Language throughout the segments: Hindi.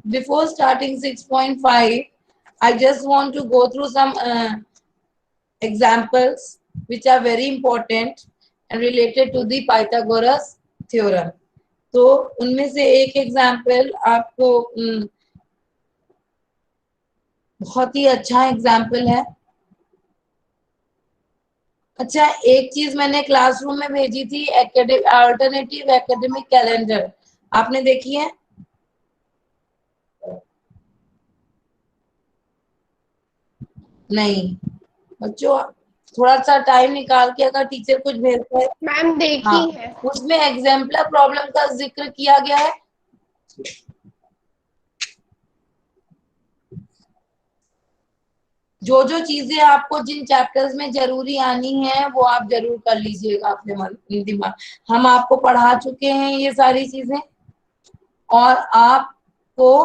Before starting 6.5, I just want to go through some examples which are very important and related to the Pythagoras theorem. तो उनमें से एक एग्जाम्पल आपको बहुत ही अच्छा एग्जाम्पल है। अच्छा, एक चीज मैंने क्लासरूम में भेजी थी, अल्टरनेटिव एकेडमिक कैलेंडर, आपने देखी है? नहीं बच्चों, थोड़ा सा टाइम निकाल के अगर टीचर कुछ भेजता है। मैम देखी है। उसमें एग्जाम्पलर प्रॉब्लम का जिक्र किया गया है। जो जो चीजें आपको जिन चैप्टर्स में जरूरी आनी है वो आप जरूर कर लीजिएगा अपने दिमाग। हम आपको पढ़ा चुके हैं ये सारी चीजें और आपको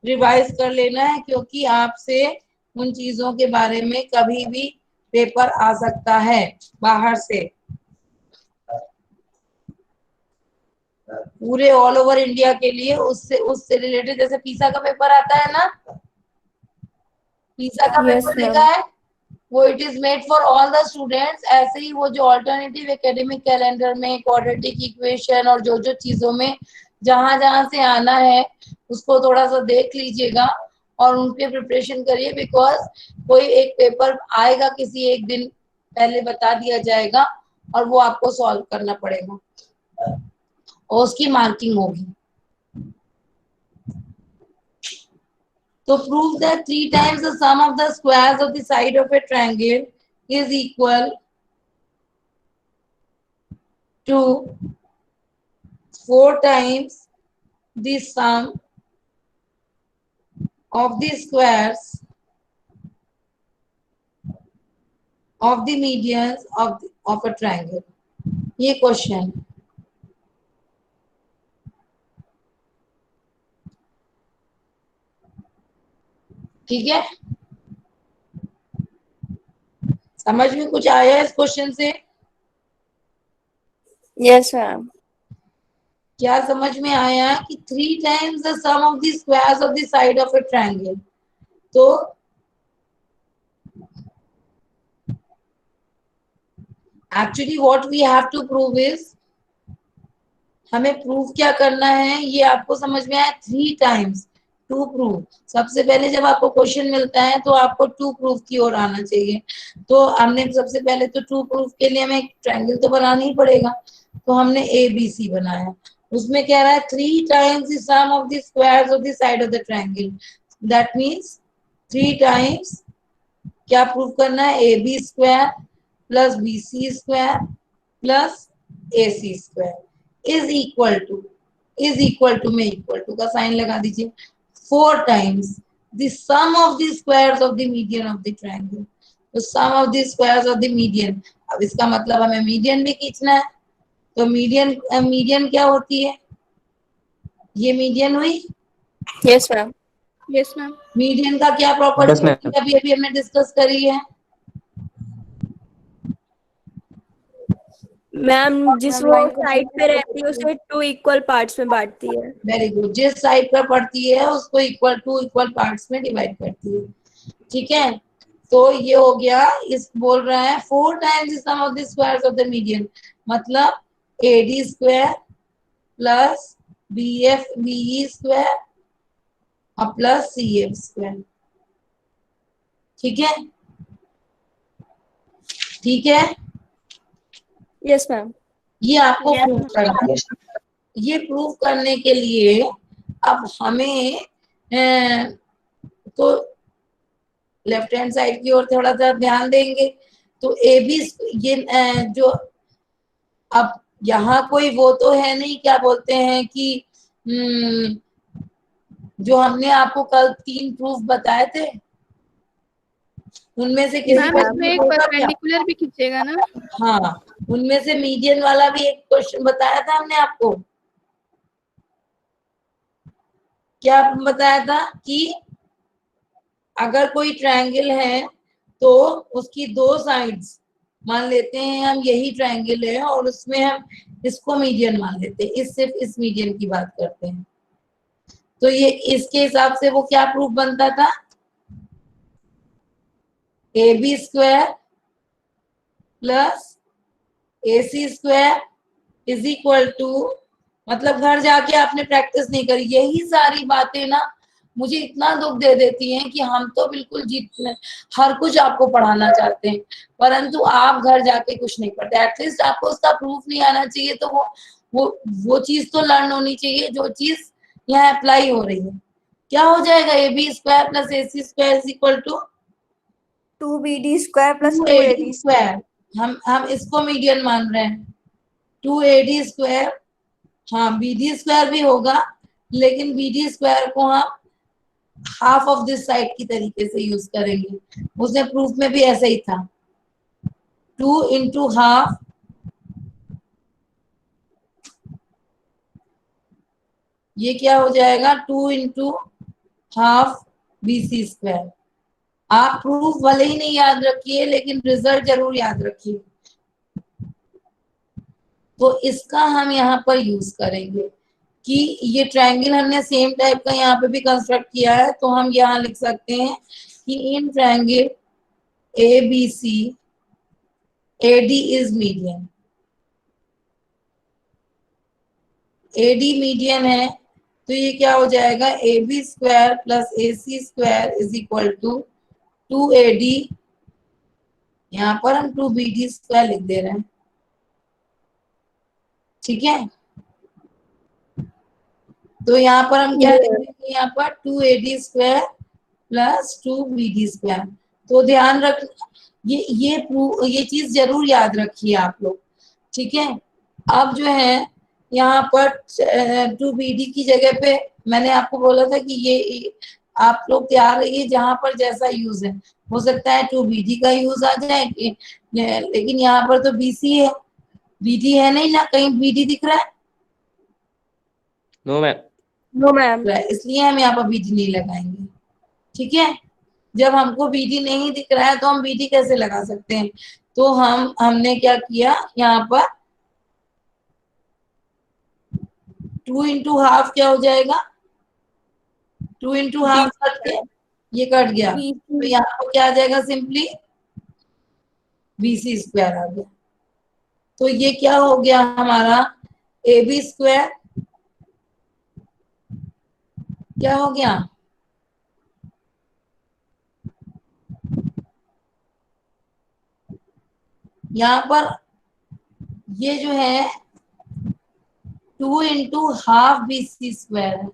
रिवाइज कर लेना है, क्योंकि आपसे उन चीजों के बारे में कभी भी पेपर आ सकता है बाहर से। पूरे ऑल ओवर इंडिया के लिए उससे रिलेटेड, जैसे पीसा का पेपर आता है ना, पीसा का Yes, पेपर ma'am. देखा है, वो it is made for all the students. ऐसे ही वो जो ऑल्टरनेटिव एकेडमिक कैलेंडर में क्वाड्रेटिक इक्वेशन और जो जो चीजों में जहां जहां से आना है उसको थोड़ा सा देख लीजिएगा और उनके प्रिपरेशन करिए, बिकॉज कोई एक पेपर आएगा किसी एक दिन पहले बता दिया जाएगा और वो आपको सॉल्व करना पड़ेगा और उसकी मार्किंग होगी। तो prove that 3 times the sum of the squares of the side of a triangle is equal to 4 times the sum of the squares of the medians of a triangle। ये क्वेश्चन, ठीक है? समझ में कुछ आया इस क्वेश्चन से? Yes, ma'am. क्या समझ में आया कि 3 times the sum of the squares of the side of a triangle? तो actually what we have to prove is, हमें प्रूव क्या करना है ये आपको समझ में आया। 3 टाइम्स टू प्रूव, सबसे पहले जब आपको क्वेश्चन मिलता है तो आपको टू प्रूफ की ओर आना चाहिए। तो हमने सबसे पहले तो टू प्रूफ के लिए हमें एक ट्रायंगल तो बनाना ही पड़ेगा, तो हमने ABC बनाया। उसमें कह रहा है 3 times the sum of the squares of the side of the triangle, that means 3 times क्या प्रूव करना है, AB square plus BC square plus AC square is equal to में इक्वल टू का साइन लगा दीजिए 4 times the sum of the squares of the median of the triangle. तो sum of the squares of the median, अब इसका मतलब हमें मीडियन भी खींचना है। तो मीडियन क्या होती है, ये मीडियन हुई। Yes, ma'am. Yes ma'am. Median का क्या प्रॉपर्टी Yes, ma'am. होती है, अभी अभी हमने डिस्कस करी है। मैम जिस वो साइड पे रहती है उसे 2 इक्वल पार्ट्स में बांटती है। वेरी गुड, जिस साइड पर पड़ती है उसको इक्वल पार्ट्स में डिवाइड करती है, ठीक है? तो ये हो गया, इस बोल रहा है 4 times the sum of the squares of the median, मतलब AD square plus BE square और प्लस CF स्क्वायर, ठीक है? ठीक है, यस मैम। ये आपको प्रूव करना है। ये प्रूव करने के लिए अब हमें तो लेफ्ट हैंड साइड की ओर थोड़ा सा ध्यान देंगे। तो AB ये जो, अब यहाँ कोई वो तो है नहीं, क्या बोलते हैं कि जो हमने आपको कल 3 प्रूफ बताए थे उनमें से किसी मैम को इसमें एक परपेंडिकुलर भी खींचेगा ना? हाँ, उनमें से मीडियन वाला भी एक क्वेश्चन बताया था हमने आपको। क्या बताया था कि अगर कोई ट्रायंगल है तो उसकी 2 साइड्स, मान लेते हैं हम यही ट्रायंगल है और उसमें हम इसको मीडियन मान लेते हैं, सिर्फ इस मीडियन की बात करते हैं। तो ये इसके हिसाब से वो क्या प्रूफ बनता था, AB square plus AC square is equal to, मतलब घर जाके आपने प्रैक्टिस नहीं करी। यही सारी बातें ना मुझे इतना दुख दे देती हैं कि हम तो बिल्कुल जीत हर कुछ आपको पढ़ाना चाहते हैं, परंतु आप घर जाके कुछ नहीं पढ़ते। एटलीस्ट आपको उसका प्रूफ नहीं आना चाहिए, तो वो चीज तो लर्न होनी चाहिए जो चीज यहाँ अप्लाई हो रही है। क्या हो जाएगा, AB square plus AC square is equal to 2BD square plus 2AD 2AD square. हम इसको मीडियन मान रहे हैं, 2AD स्क्वायर। हाँ, BD स्क्वायर भी होगा, लेकिन BD स्क्वायर को हम हाफ ऑफ दिस साइड की तरीके से यूज करेंगे। उसने प्रूफ में भी ऐसा ही था, 2 इंटू हाफ ये क्या हो जाएगा, 2 इंटू हाफ BC स्क्वायर। आप प्रूफ भले ही नहीं याद रखिए, लेकिन रिजल्ट जरूर याद रखिए। तो इसका हम यहाँ पर यूज करेंगे कि ये ट्रायंगल हमने सेम टाइप का यहाँ पे भी कंस्ट्रक्ट किया है, तो हम यहाँ लिख सकते हैं कि in triangle ABC AD is median. AD median है, तो ये क्या हो जाएगा, AB square plus AC square is equal to 2AD, यहाँ पर हम 2BD स्क्वायर लिख दे रहे हैं। ठीक है, तो यहाँ पर हम क्या लिख देंगे, यहाँ पर 2AD square plus 2BD square. तो ध्यान रख, ये चीज जरूर याद रखिए आप लोग। ठीक है, अब जो है यहाँ पर 2BD की जगह पे मैंने आपको बोला था कि ये आप लोग तैयार रहिए, जहां पर जैसा यूज है, हो सकता है 2BD का यूज आ जाए, लेकिन यहाँ पर तो BC है, BD है नहीं ना, कहीं BD दिख रहा है? No ma'am. No ma'am. इसलिए हम यहाँ पर BD नहीं लगाएंगे। ठीक है, जब हमको BD नहीं दिख रहा है तो हम BD कैसे लगा सकते हैं? तो हमने क्या किया, यहाँ पर 2 इंटू हाफ क्या हो जाएगा, 2 इंटू हाफ कट के ये कट गया, तो यहाँ पर क्या आ जाएगा, सिंपली BC स्क्वायर आ गया। तो ये क्या हो गया हमारा, AB स्क्वायर क्या हो गया, यहाँ पर ये जो है 2 इंटू हाफ BC स्क्वायर है,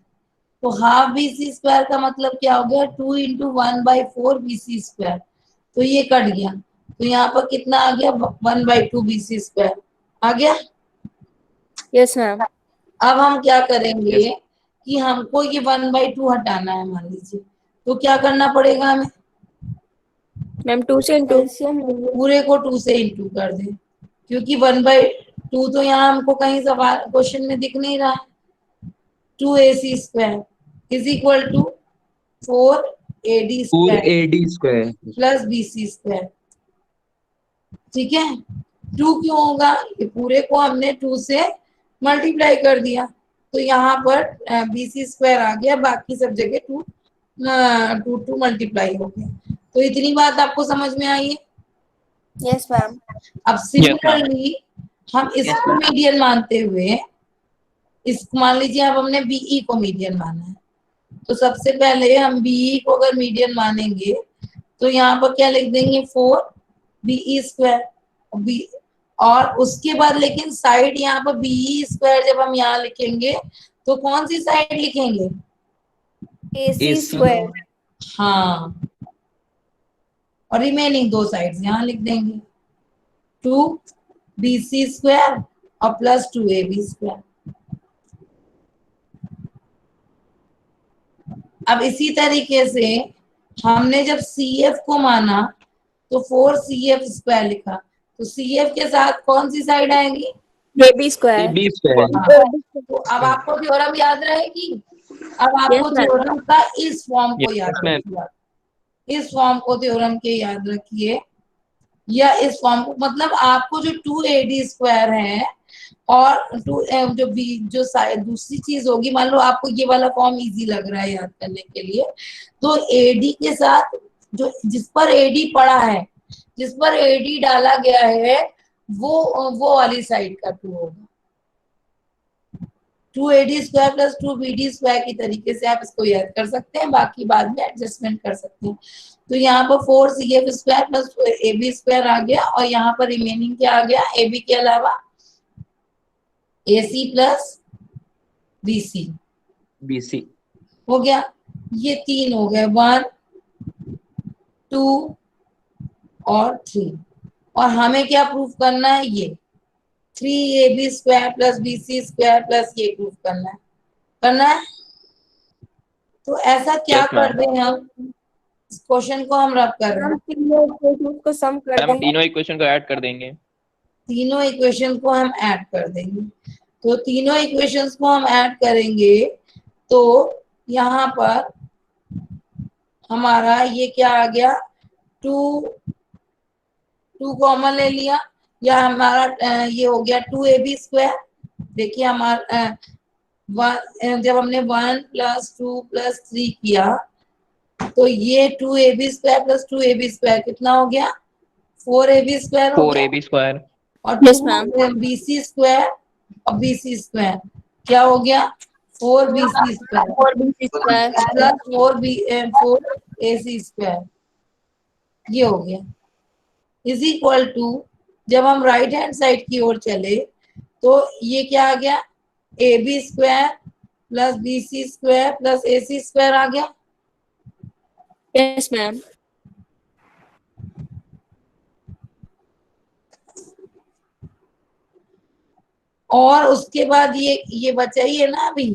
तो हाफ BC स्क्वायर का मतलब क्या हो गया, 2 इंटू 1/4 BC स्क्वायर। तो ये कट गया, तो यहाँ पर कितना आ गया, 1/2 BC स्क्वायर आ गया। Yes ma'am. अब हम क्या करेंगे कि हमको ये 1/2 हटाना है, मान लीजिए, तो क्या करना पड़ेगा हमें, मैम 2 से इंटू। पूरे को 2 से इंटू कर दे, क्योंकि 1/2 तो यहाँ हमको कहीं सवाल क्वेश्चन में दिख नहीं रहा है। 2AC square is equal to 4AD square 4AD square plus BC square. ठीक है, 2 क्यों होगा, ये पूरे को हमने 2 से मल्टीप्लाई कर दिया, तो यहाँ पर BC स्क्वायर आ गया, बाकी सब जगह 2 मल्टीप्लाई हो गया। तो इतनी बात आपको समझ में आई है? Yes ma'am. अब सिमिलरली हम इसको मीडियन मानते हुए, इस मान लीजिए अब हमने BE को मीडियन माना है, तो सबसे पहले हम BE को अगर मीडियन मानेंगे तो यहाँ पर क्या लिख देंगे, 4BE स्क्वायर, और उसके बाद लेकिन साइड यहाँ पर BE स्क्वायर जब हम यहाँ लिखेंगे तो कौन सी साइड लिखेंगे, AC स्क्वायर। हाँ, और रिमेनिंग 2 साइड्स यहाँ लिख देंगे, 2BC स्क्वायर और प्लस 2AB स्क्वायर। अब इसी तरीके से हमने जब CF को माना तो 4CF स्क्वायर लिखा, तो CF के साथ कौन सी साइड आएगी, AB स्क्वायर। AB square. हाँ, तो अब आपको थ्योरम याद रहेगी। अब आपको Yes, ma'am. थ्योरम का इस फॉर्म को Yes, याद ma'am. रखिए, इस फॉर्म को थ्योरम के याद रखिए, या इस फॉर्म को, मतलब आपको जो 2AD स्क्वायर है और दूसरी चीज होगी, मान लो आपको ये वाला फॉर्म इजी लग रहा है याद करने के लिए, तो एडी के साथ जो जिस पर एडी पड़ा है, जिस पर एडी डाला गया है, वो वाली साइड का 2 होगा। 2AD² प्लस 2BD² की तरीके से आप इसको याद कर सकते हैं, बाकी बाद में एडजस्टमेंट कर सकते हैं। तो यहाँ पर 4CF² प्लस AB² आ गया, और यहाँ पर रिमेनिंग क्या आ गया, AB के अलावा AC प्लस BC BC हो गया। ये 3 हो गए, 1 2 और 3। और हमें क्या प्रूफ करना है, ये 3AB² प्लस BC² प्लस ये प्रूफ करना है। तो ऐसा क्या Yes, कर ma'am. दें हम, इस क्वेश्चन को हम रब कर रहे हैं, हम तीनों इक्वेशंस को सम कर मैम देंगे। तीनों इक्वेशन को ऐड कर देंगे। तीनों इक्वेशन को हम ऐड कर देंगे। तो तीनों इक्वेशंस को हम ऐड करेंगे, तो यहाँ पर हमारा ये क्या आ गया, 2 कॉमन ले लिया, या हमारा ये हो गया 2AB²। देखिए हमारा जब हमने 1 प्लस 2 प्लस 3 किया, तो ये 2AB² प्लस 2AB² कितना हो गया, 4AB² हो गया। 4AB²। और Yes, ma'am. 2BC² और BC² क्या हो गया, 4BC² और BC स्क्वायर प्लस 4AC², ये हो गया, इज इक्वल टू, जब हम राइट हैंड साइड की ओर चले तो ये क्या आ गया, AB² plus BC² plus AC² आ गया। Yes ma'am. और उसके बाद ये बचा ही है ना अभी,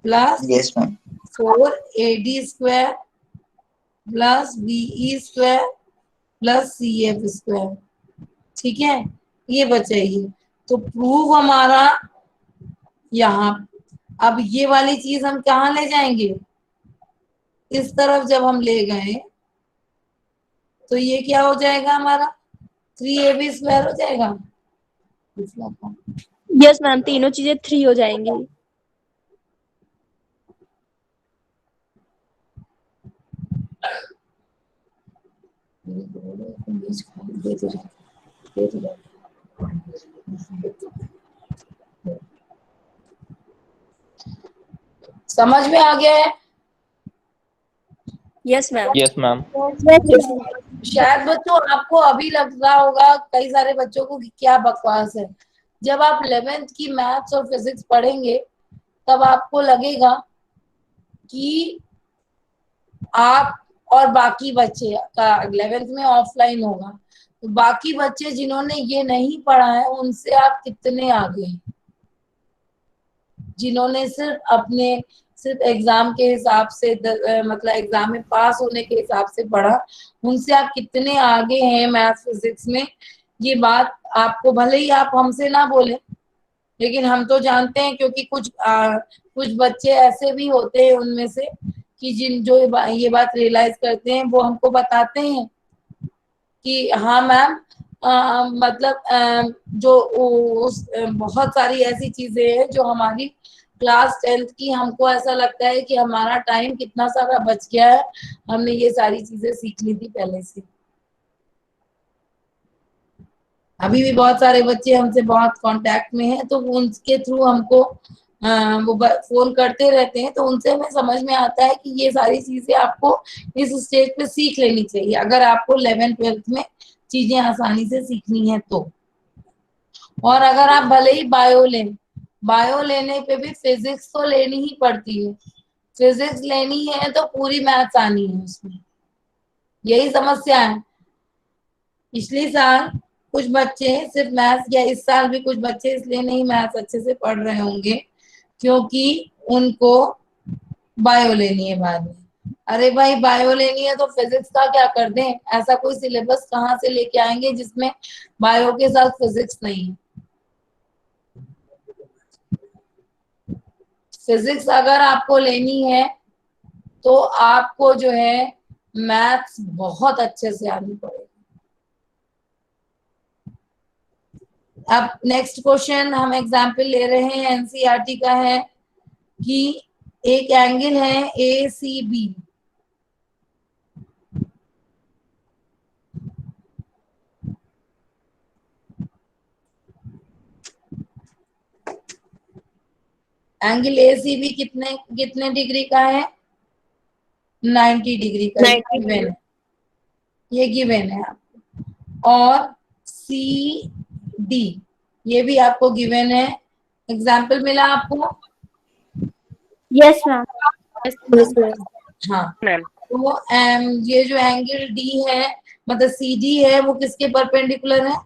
plus Yes, ma'am. 4AD² plus BE² plus CF²। ठीक है, ये बचाइए। तो प्रूफ हमारा यहाँ, अब ये वाली चीज हम कहाँ ले जाएंगे, इस तरफ जब हम ले गए तो ये क्या हो जाएगा हमारा, 3AB² हो जाएगा। यस मैम, तीनों चीजें 3 हो जाएंगी। समझ में आ गया है? Yes ma'am. Yes ma'am. शायद बच्चों आपको अभी लग रहा होगा कई सारे बच्चों को कि क्या बकवास है। जब आप 11th की मैथ्स और फिजिक्स पढ़ेंगे तब आपको लगेगा कि आप और बाकी बच्चे का 11th में ऑफलाइन होगा, तो बाकी बच्चे जिन्होंने ये नहीं पढ़ा है उनसे आप कितने आगे हैं। जिन्होंने सिर्फ एग्जाम के हिसाब से मतलब एग्जाम में पास होने के हिसाब से पढ़ा, उनसे आप कितने आगे हैं मैथ्स फिजिक्स में। ये बात आपको भले ही आप हमसे ना बोले, लेकिन हम तो जानते हैं, क्योंकि कुछ बच्चे ऐसे भी होते हैं उनमें से कि जो ये बात रियलाइज करते हैं, वो हमको बताते हैं कि हाँ मैम, मतलब बहुत सारी ऐसी चीजें हैं जो हमारी क्लास 10th की, हमको ऐसा लगता है कि हमारा टाइम कितना सारा बच गया है, हमने ये सारी चीजें सीख ली थी पहले से। अभी भी बहुत सारे बच्चे हमसे बहुत कांटेक्ट में हैं, तो उनके थ्रू हमको वो फोन करते रहते हैं, तो उनसे हमें समझ में आता है कि ये सारी चीजें आपको इस स्टेज पे सीख लेनी चाहिए, अगर आपको 11th-12th में चीजें आसानी से सीखनी है तो। और अगर आप भले ही बायो लेने पे भी फिजिक्स तो लेनी ही पड़ती है। फिजिक्स लेनी है तो पूरी मैथ्स आनी है उसमें, यही समस्या है। पिछले साल कुछ बच्चे सिर्फ मैथ्स, या इस साल भी कुछ बच्चे इसलिए नहीं मैथ्स अच्छे से पढ़ रहे होंगे क्योंकि उनको बायो लेनी है बाद में। अरे भाई, बायो लेनी है तो फिजिक्स का क्या कर दें? ऐसा कोई सिलेबस कहाँ से लेके आएंगे जिसमें बायो के साथ फिजिक्स नहीं है। फिजिक्स अगर आपको लेनी है तो आपको जो है मैथ्स बहुत अच्छे से आनी पड़ेगी। अब नेक्स्ट क्वेश्चन हम एग्जाम्पल ले रहे हैं, एनसीईआरटी का है कि एक एंगल है A C B, angle A C B कितने कितने डिग्री का है? 90 डिग्री का, ये गिवन है, ये गिवन है आपको। और सी डी ये भी आपको गिवन है। एग्जाम्पल मिला आपको? Yes ma'am. हाँ, मैम तो ये जो एंगल डी है मतलब सी डी है वो किसके परपेंडिकुलर है?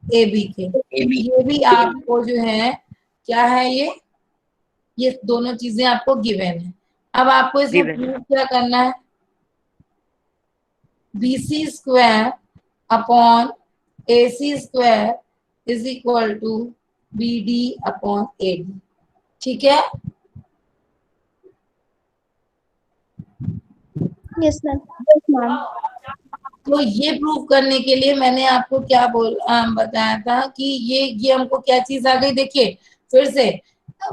ए बी के। ये भी आपको जो है क्या है, ये दोनों चीजें आपको गिवन है। अब आपको इसमें Given. प्रूव क्या करना है? B C square upon A C square is equal to B D upon A D. ठीक है? Yes ma'am. Yes ma'am. तो ये प्रूव करने के लिए मैंने आपको क्या बताया था कि ये हमको क्या चीज आ गई। देखिए फिर से,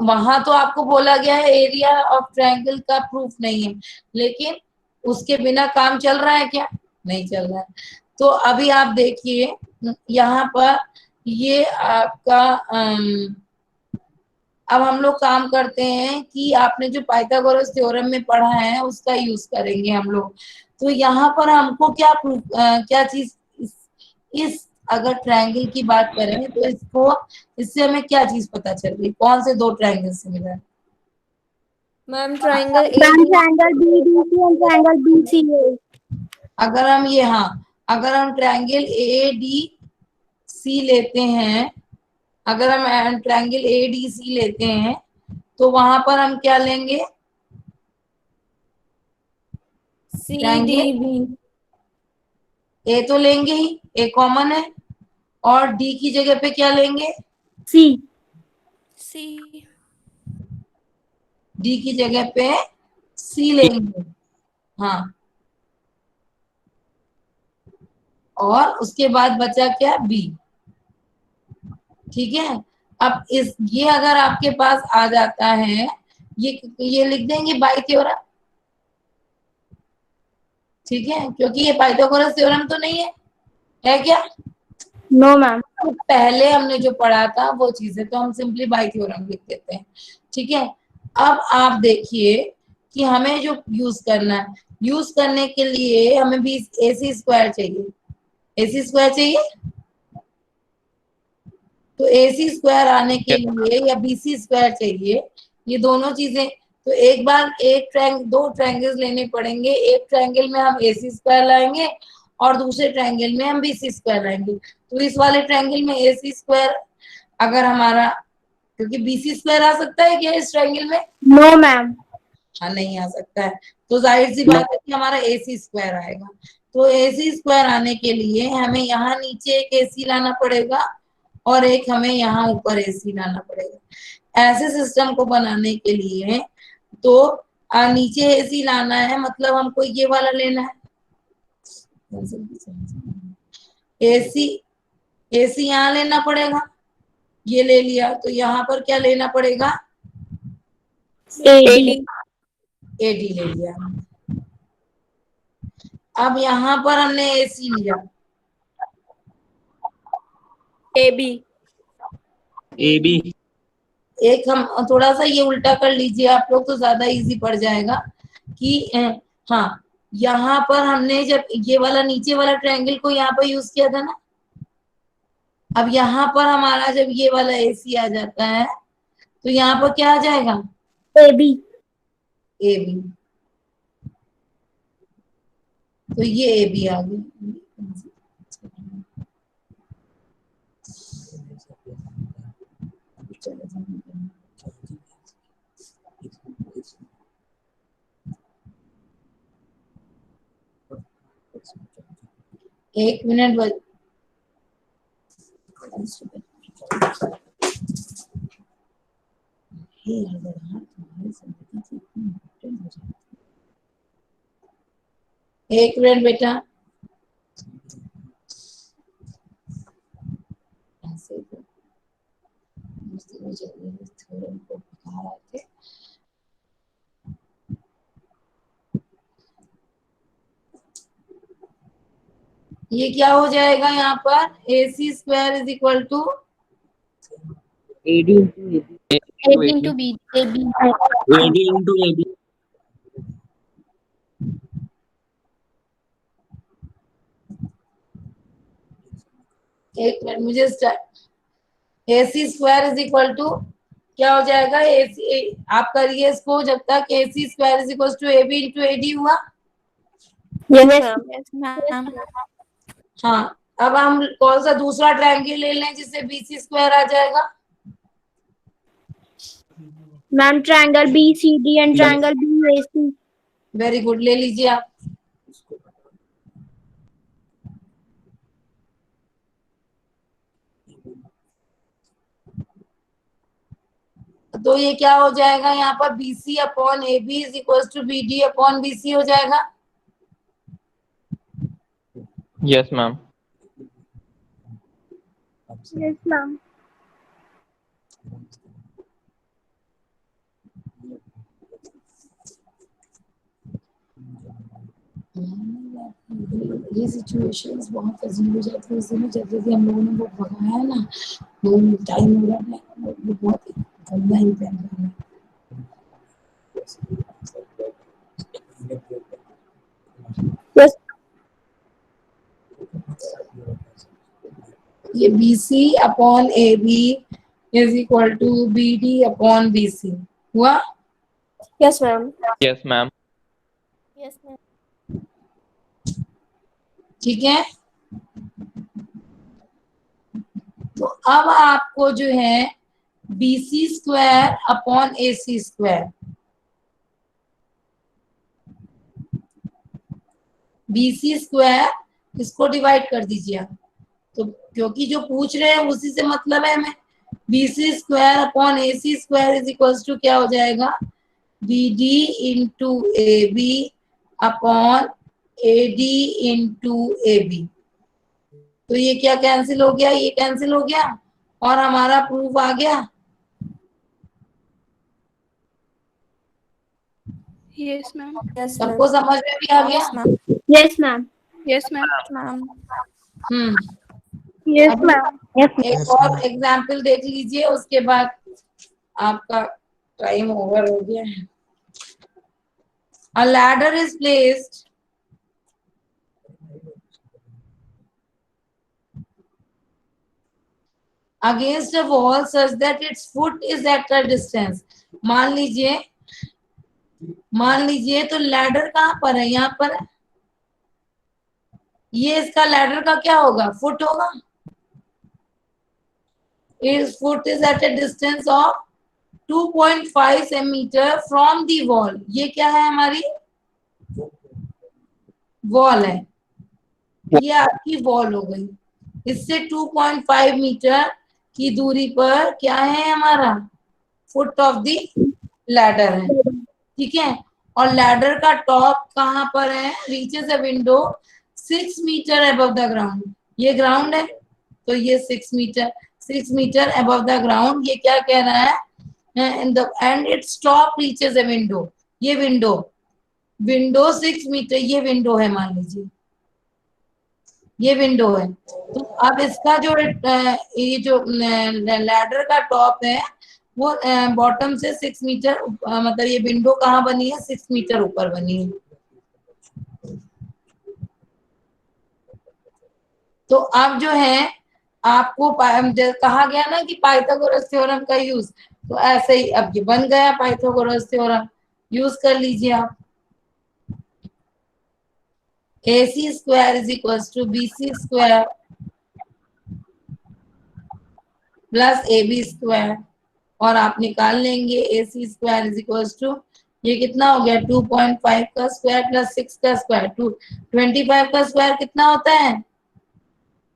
वहां तो आपको बोला गया है एरिया ऑफ ट्रायंगल का प्रूफ नहीं है, लेकिन उसके बिना काम चल रहा है क्या? नहीं चल रहा है। तो अभी आप देखिए यहाँ पर ये आपका अब हम लोग काम करते हैं कि आपने जो पाइथागोरस थ्योरम में पढ़ा है उसका यूज करेंगे हम लोग। तो यहाँ पर हमको क्या प्रूफ क्या चीज इस अगर ट्रायंगल की बात करें तो इससे हमें क्या चीज पता चल रही? कौन से दो ट्रायंगल से मिला है? Ma'am triangle triangle BDC and triangle BCA. अगर हम अगर हम ट्रायंगल ए डी सी लेते हैं, अगर हम ट्रायंगल ए डी सी लेते हैं तो वहां पर हम क्या लेंगे? सीडीबी। ए तो लेंगे ही, ए कॉमन है, और डी की जगह पे क्या लेंगे? सी। सी। डी की जगह पे सी लेंगे। हाँ, और उसके बाद बचा क्या? बी। ठीक है? अब ये अगर आपके पास आ जाता है, ये लिख देंगे बाई थ्योरम। ठीक है? क्योंकि ये पाइथागोरस थ्योरम तो नहीं है क्या? No ma'am. तो पहले हमने जो पढ़ा था वो चीजें तो हम सिंपली बाई थ्योरम लिख देते हैं। ठीक है? अब आप देखिए कि हमें जो यूज करना है, यूज करने के लिए हमें भी AC स्क्वायर चाहिए। AC स्क्वायर चाहिए, तो AC स्क्वायर आने के लिए या BC स्क्वायर चाहिए, ये दोनों चीजें। तो एक बार दो ट्रायंगल्स लेने पड़ेंगे। एक ट्रायंगल में हम AC स्क्वायर लाएंगे और दूसरे ट्रायंगल में हम BC स्क्वायर लाएंगे। तो इस वाले ट्रायंगल में AC स्क्वायर अगर हमारा, क्योंकि BC स्क्वायर आ सकता है क्या इस ट्रायंगल में? No ma'am. हाँ, नहीं आ सकता है। तो जाहिर सी बात है कि हमारा AC स्क्वायर आएगा। तो AC स्क्वायर आने के लिए हमें यहाँ नीचे एक AC लाना पड़ेगा और एक हमें यहाँ ऊपर AC लाना पड़ेगा। ऐसे सिस्टम को बनाने के लिए तो नीचे AC लाना है, मतलब हमको ये वाला लेना है। AC AC यहाँ लेना पड़ेगा, ये ले लिया। तो यहाँ पर क्या लेना पड़ेगा? एडी। AD ले लिया। अब यहाँ पर हमने AC लिया, एबी। AB एक हम थोड़ा सा ये उल्टा कर लीजिए आप लोग तो ज्यादा इजी पड़ जाएगा कि हाँ, यहाँ पर हमने जब ये वाला नीचे वाला ट्रायंगल को यहाँ पर यूज किया था ना, अब यहाँ पर हमारा जब ये वाला AC आ जाता है तो यहाँ पर क्या आ जाएगा? एबी। AB। तो ये AB आ गया। एक मिनट बच एक मिनट बेटा, ऐसे उस दिन मुझे थ्योरम को बता रहे थे। ये क्या हो जाएगा यहाँ पर AC square is equal to AD into AB into B. AB. AD into AB. एक मिनट मुझे AC square is equal to क्या हो जाएगा? AC आप करिए इसको जब तक AC square is equal to AB into AD हुआ। Yes, ma'am. हाँ, अब हम कौन सा दूसरा ट्रायंगल ले लें जिससे BC स्क्वायर आ जाएगा? Ma'am triangle BCD and triangle BAC। Very good, ले लीजिए आप। तो ये क्या हो जाएगा यहाँ पर? BC upon AB is equal to BD upon BC हो जाएगा। Yes, ma'am. Yes ma'am. ये सिचुएशंस बहुत अजीब हो जाती है, इसलिए जब जब हम लोगों ने वो भगाया ना, वो टाइम हो रहा है, वो बहुत गंदा ही पहन रहा है। यस ये BC upon AB is equal to BD upon BC हुआ। Yes ma'am. Yes, ma'am. Yes, ma'am. ठीक है, तो अब आपको जो है BC square upon AC square, BC square इसको डिवाइड कर दीजिए आप। तो क्योंकि जो पूछ रहे हैं उसी से मतलब है हमें। BC square upon AC square is equal to क्या हो जाएगा? BD into AB upon AD into AB। तो ये क्या कैंसिल हो गया? ये कैंसिल हो गया और हमारा प्रूफ आ गया। Yes, ma'am. यस सबको समझ में भी आ गया? Yes, ma'am. Yes ma'am. Yes, ma'am. Yes अभी मैम। एक और एग्जाम्पल देख लीजिए, उसके बाद आपका टाइम ओवर हो गया है। A ladder is placed against a wall such that its foot is at a distance। मान लीजिए तो लैडर कहाँ पर है? यहाँ पर है। ये इसका लैडर का क्या होगा? फुट होगा। Its foot is at a distance of 2.5 centimetre from the wall. ये क्या है? हमारी वॉल है। ये आपकी वॉल हो गई। इससे 2.5 मीटर की दूरी पर क्या है हमारा? फुट ऑफ द लैडर है। ठीक है, और लैडर का टॉप कहाँ पर है? Reaches a window 6 metre above the ground. ये ग्राउंड है, तो ये 6 मीटर अबव द ग्राउंड। ये क्या कह रहा है? In the end its top reaches a window. ये विंडो 6 मीटर, ये विंडो है मान लीजिए, ये विंडो है। तो अब इसका जो ये जो लैडर का टॉप है वो बॉटम से 6 मीटर मतलब ये विंडो कहाँ बनी है? 6 मीटर ऊपर बनी है। तो अब जो है आपको कहा गया ना कि पाइथागोरस थ्योरम का यूज, तो ऐसे ही अब ये बन गया पाइथागोरस थ्योरम, यूज कर लीजिए आप। AC square is equal to BC square plus AB square, और आप निकाल लेंगे AC square is equal to, ये कितना हो गया? 2.5 का स्क्वायर प्लस 6 का स्क्वायर, 25 का स्क्वायर कितना होता है?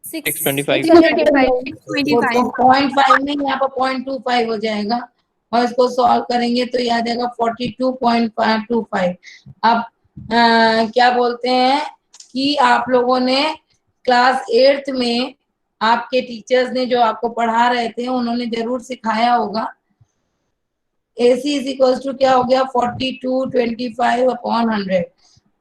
625. 625. 0.5 नहीं, यहाँ पर 0.25 हो जाएगा, और इसको सॉल्व करेंगे तो याद आएगा 42.25। अब क्या बोलते हैं कि आप लोगों ने क्लास 8th में आपके टीचर्स ने जो आपको पढ़ा रहे थे उन्होंने जरूर सिखाया होगा। AC इज इक्वल टू क्या हो गया 4225/100।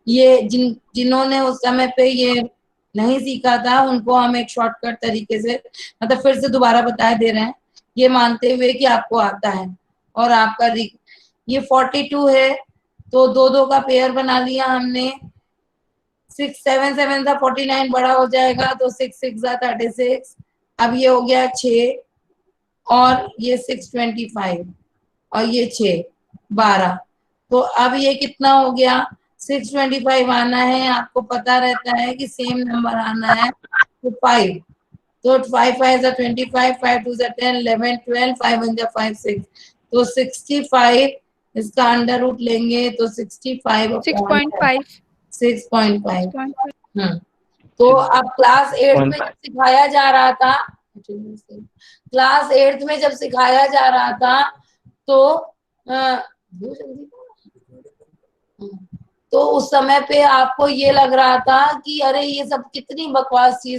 ये जिन्होंने उस समय पे ये नहीं सीखा था उनको हम एक शॉर्टकट तरीके से मतलब फिर से दोबारा बता दे रहे हैं, ये मानते हुए कि आपको आता है और आपका ये 42 है तो दो दो का पेयर बना लिया हमने। 6 7 7 था 49 बड़ा हो जाएगा तो 6 6 36। अब ये हो गया 6 और ये 625 और ये 6 12। तो अब ये कितना हो गया 625 आना है, आपको पता रहता है कि सेम नंबर आना है तो 5। तो 5 5 जा 25, 5 2 जा 10, 11 12, 5 1 जा 5 6 तो 65 इसका अंडर रूट लेंगे तो 65 6.5 6.5। तो अब क्लास 8 में जब सिखाया जा रहा था, क्लास 8 में जब सिखाया जा रहा था तो उस समय पे आपको ये लग रहा था कि अरे ये सब कितनी बकवास चीज